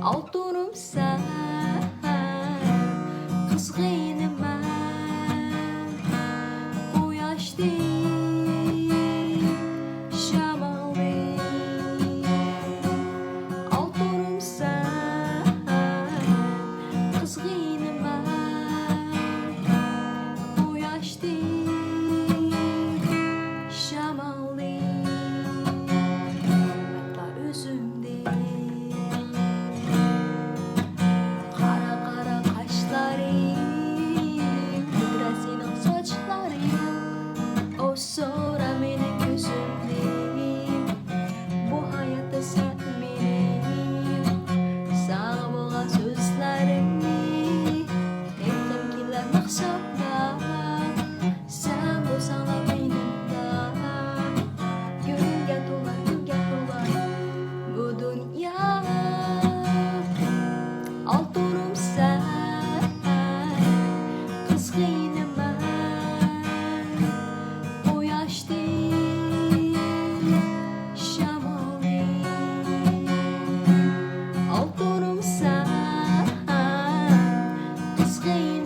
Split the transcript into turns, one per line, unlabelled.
Altınım sen, kızgınım ben. Quyosh değil, shamol değil. Altınım sen, kızgınım ben. Quyosh değil, shamol değil. Hatta üzüm değil. Sonra benim gözümdeyim. Bu hayatta sen benim. Sana boğan sözlerimi ettim kiler maksatla. Sen bu sana benim de. Günge dolar bu dünya. Altınım sen, kızgınım ben. Quyosh değil, shamol değil. Altınım sen, kızgınım